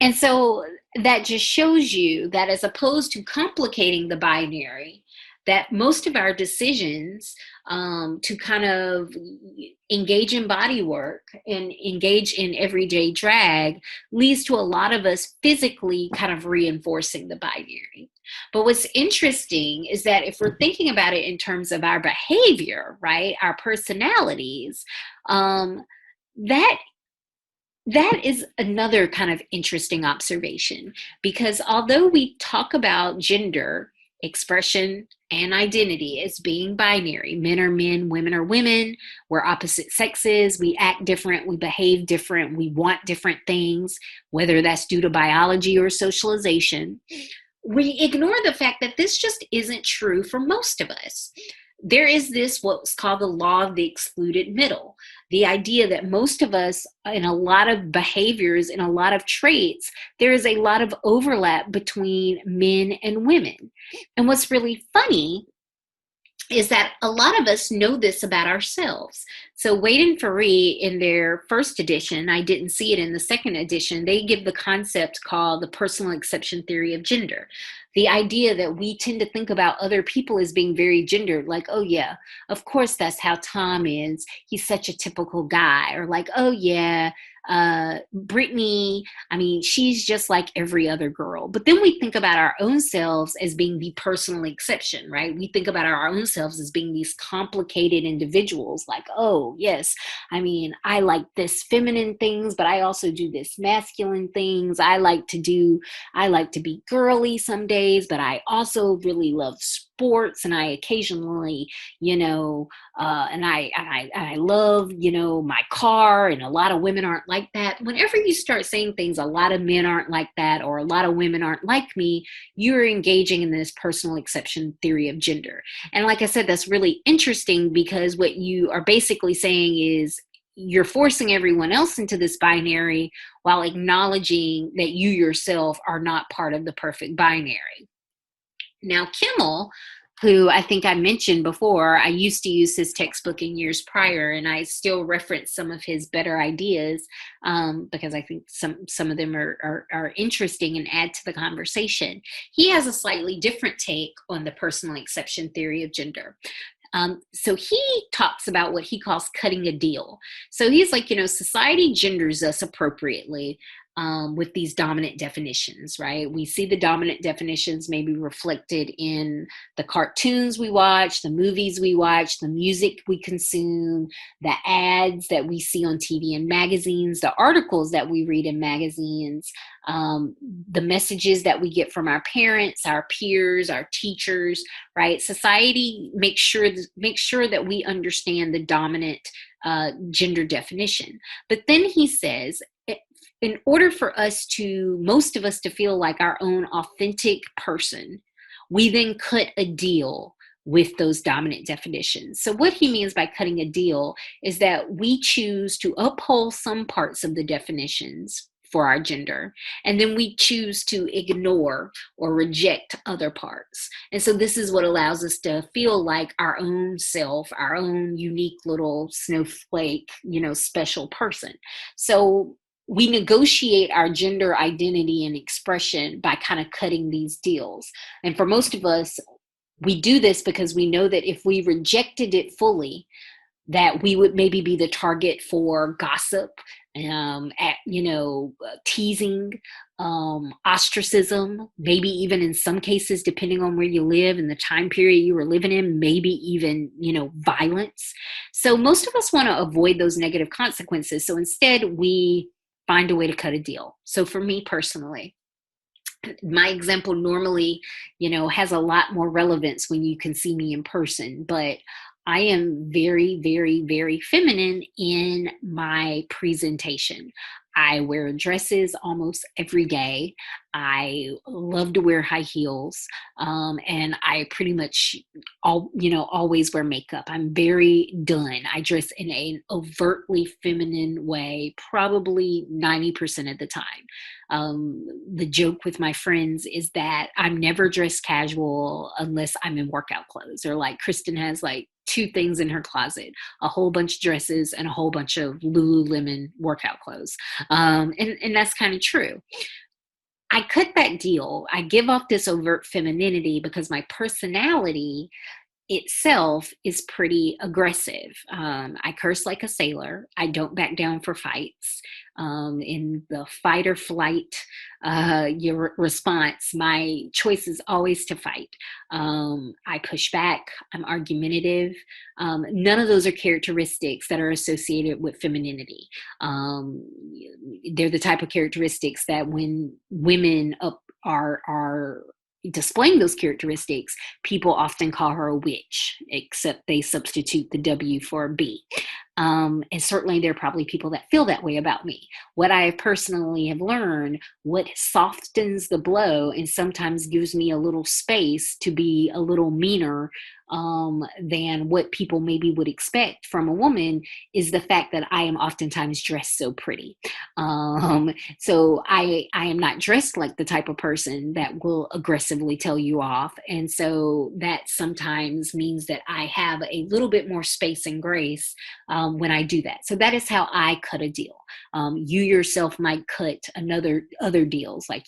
And so that just shows you that as opposed to complicating the binary, that most of our decisions to kind of engage in body work and engage in everyday drag leads to a lot of us physically kind of reinforcing the binary. But what's interesting is that if we're thinking about it in terms of our behavior, right, our personalities, um, that that is another kind of interesting observation because although we talk about gender, expression, and identity as being binary, men are men, women are women, we're opposite sexes, we act different, we behave different, we want different things, whether that's due to biology or socialization, we ignore the fact that this just isn't true for most of us. There is this what's called the law of the excluded middle, the idea that most of us in a lot of behaviors, in a lot of traits, there is a lot of overlap between men and women. And what's really funny is that a lot of us know this about ourselves. So Wade and Ferree, in their first edition, I didn't see it in the second edition, they give the concept called the personal exception theory of gender. The idea that we tend to think about other people as being very gendered, like, oh yeah, of course that's how Tom is. He's such a typical guy. Or like, oh yeah, Brittany, I mean, she's just like every other girl. But then we think about our own selves as being the personal exception, right? We think about our own selves as being these complicated individuals, like, oh, yes, I mean, I like this feminine things, but I also do this masculine things. I like to be girly some days, but I also really love sports and I occasionally, you know, and I love, you know, my car, and a lot of women aren't like that. Whenever you start saying things, a lot of men aren't like that, or a lot of women aren't like me, you're engaging in this personal exception theory of gender. And like I said, that's really interesting because what you are basically saying is you're forcing everyone else into this binary while acknowledging that you yourself are not part of the perfect binary. Now, Kimmel, who I think I mentioned before, I used to use his textbook in years prior, and I still reference some of his better ideas because I think some of them are interesting and add to the conversation. He has a slightly different take on the personal exception theory of gender. So he talks about what he calls cutting a deal. So he's like, you know, society genders us appropriately with these dominant definitions, right? We see the dominant definitions maybe reflected in the cartoons we watch, the movies we watch, the music we consume, the ads that we see on TV and magazines, the articles that we read in magazines, the messages that we get from our parents, our peers, our teachers, right? Society makes sure that we understand the dominant gender definition. But then he says, in order for most of us to feel like our own authentic person, we then cut a deal with those dominant definitions. So what he means by cutting a deal is that we choose to uphold some parts of the definitions for our gender, and then we choose to ignore or reject other parts. And so this is what allows us to feel like our own self, our own unique little snowflake, you know, special person. So we negotiate our gender identity and expression by kind of cutting these deals. And for most of us, we do this because we know that if we rejected it fully, that we would maybe be the target for gossip, teasing, ostracism, maybe even in some cases, depending on where you live and the time period you were living in, maybe even, you know, violence. So most of us want to avoid those negative consequences. So instead, we find a way to cut a deal. So for me personally, my example normally, you know, has a lot more relevance when you can see me in person, but I am very, very, very feminine in my presentation. I wear dresses almost every day. I love to wear high heels, and I pretty much always wear makeup. I'm very done. I dress in an overtly feminine way, probably 90% of the time. The joke with my friends is that I'm never dressed casual unless I'm in workout clothes, or like Kristen has like two things in her closet, a whole bunch of dresses and a whole bunch of Lululemon workout clothes. And that's kind of true. I cut that deal. I give off this overt femininity because my personality itself is pretty aggressive. I curse like a sailor. I don't back down for fights. In the fight or flight your response, my choice is always to fight. I push back. I'm argumentative. None of those are characteristics that are associated with femininity. Um, they're the type of characteristics that when women are displaying those characteristics, people often call her a witch, except they substitute the W for a B. And certainly there are probably people that feel that way about me. What I personally have learned, what softens the blow and sometimes gives me a little space to be a little meaner than what people maybe would expect from a woman, is the fact that I am oftentimes dressed so pretty. So I am not dressed like the type of person that will aggressively tell you off. And so that sometimes means that I have a little bit more space and grace when I do that. So that is how I cut a deal. You yourself might cut other deals, like,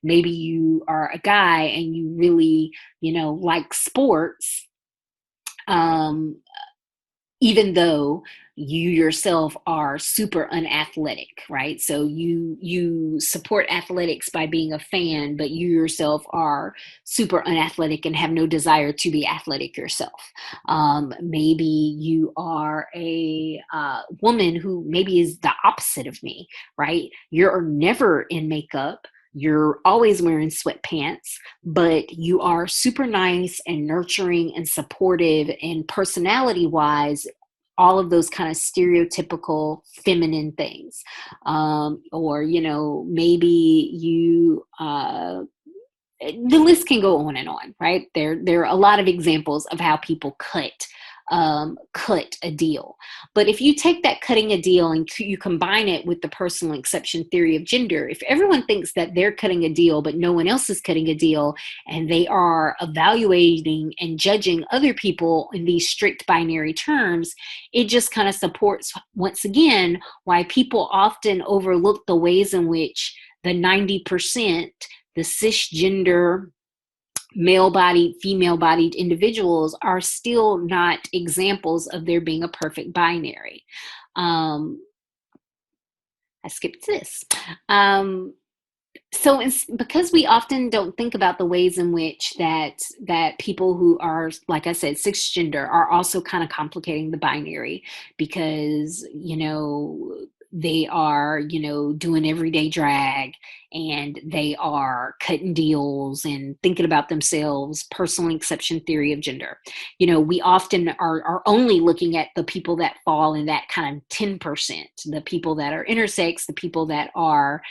maybe you are a guy and you really, like sports, even though you yourself are super unathletic, right? So you support athletics by being a fan, but you yourself are super unathletic and have no desire to be athletic yourself. Maybe you are a woman who maybe is the opposite of me, right? You're never in makeup. You're always wearing sweatpants, but you are super nice and nurturing and supportive, and personality-wise, all of those kind of stereotypical feminine things. Or, maybe you, the list can go on and on, right? There are a lot of examples of how people cut a deal. But if you take that cutting a deal and you combine it with the personal exception theory of gender, if everyone thinks that they're cutting a deal, but no one else is cutting a deal, and they are evaluating and judging other people in these strict binary terms, it just kind of supports, once again, why people often overlook the ways in which the 90%, the cisgender, male-bodied, female-bodied individuals are still not examples of there being a perfect binary. I skipped this. So it's because we often don't think about the ways in which that people who are, like I said, cisgender, are also kind of complicating the binary, because, they are, doing everyday drag, and they are cutting deals and thinking about themselves, personal exception theory of gender. We often are only looking at the people that fall in that kind of 10%, the people that are intersex, the people that are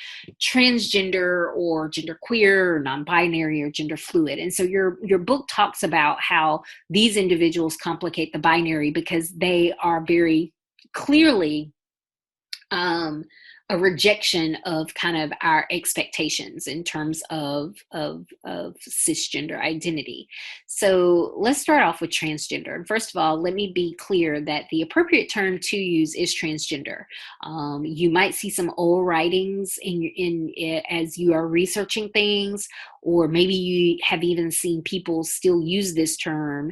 transgender or genderqueer or non-binary or gender fluid. And so your book talks about how these individuals complicate the binary because they are very clearly a rejection of kind of our expectations in terms of cisgender identity. So let's start off with transgender. And first of all, let me be clear that the appropriate term to use is transgender. You might see some old writings in as you are researching things, or maybe you have even seen people still use this term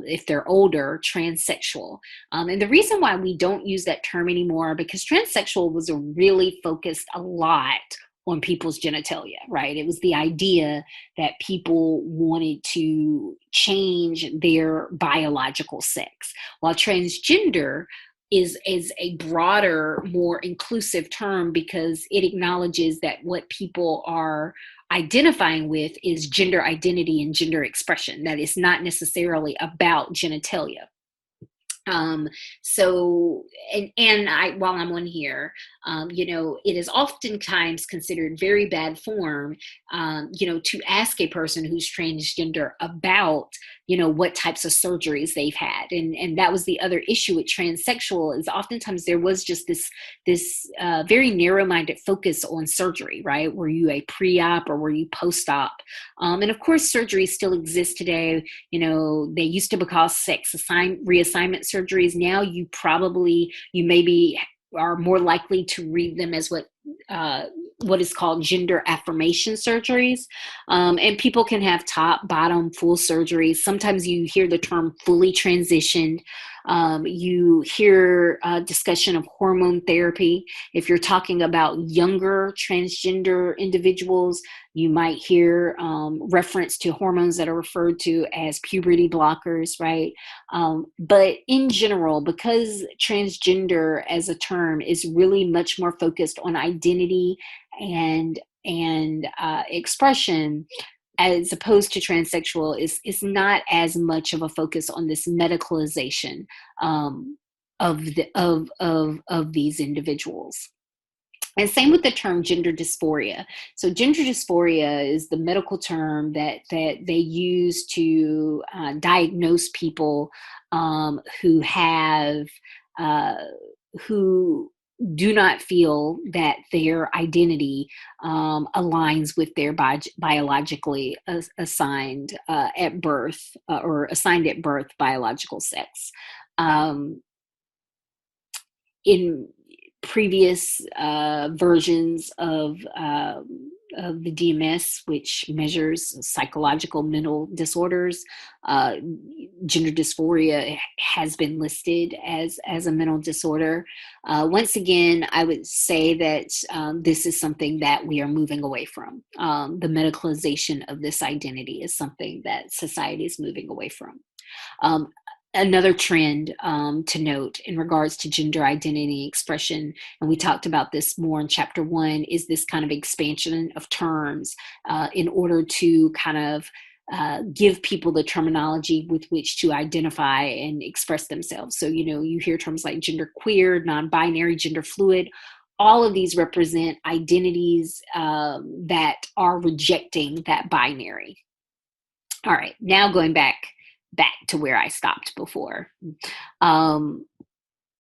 if they're older, transsexual. And the reason why we don't use that term anymore, because transsexual was really focused a lot on people's genitalia, right? It was the idea that people wanted to change their biological sex, while transgender is a broader, more inclusive term because it acknowledges that what people are identifying with is gender identity and gender expression, that is not necessarily about genitalia. So, while I'm on here, it is oftentimes considered very bad form, to ask a person who's transgender about, what types of surgeries they've had. And that was the other issue with transsexual, is oftentimes there was just this very narrow-minded focus on surgery, right? Were you a pre-op or were you post-op? And of course, surgeries still exist today. They used to be called sex reassignment surgeries. Now you maybe are more likely to read them as what what is called gender affirmation surgeries. And people can have top, bottom, full surgeries. Sometimes you hear the term fully transitioned. You hear discussion of hormone therapy. If you're talking about younger transgender individuals, you might hear reference to hormones that are referred to as puberty blockers, right? But in general, because transgender as a term is really much more focused on identity and expression, as opposed to transsexual, is not as much of a focus on this medicalization of these individuals. And same with the term gender dysphoria. So gender dysphoria is the medical term that they use to diagnose people who have who do not feel that their identity aligns with their biologically assigned at birth or assigned at birth biological sex. In previous versions of the DMS, which measures psychological mental disorders, gender dysphoria has been listed as a mental disorder. Once again, I would say that this is something that we are moving away from. The medicalization of this identity is something that society is moving away from. Another trend to note in regards to gender identity expression, and we talked about this more in chapter 1, is this kind of expansion of terms in order to kind of give people the terminology with which to identify and express themselves. So, you hear terms like gender queer, non-binary, gender fluid. All of these represent identities that are rejecting that binary. All right, now going back to where I stopped before.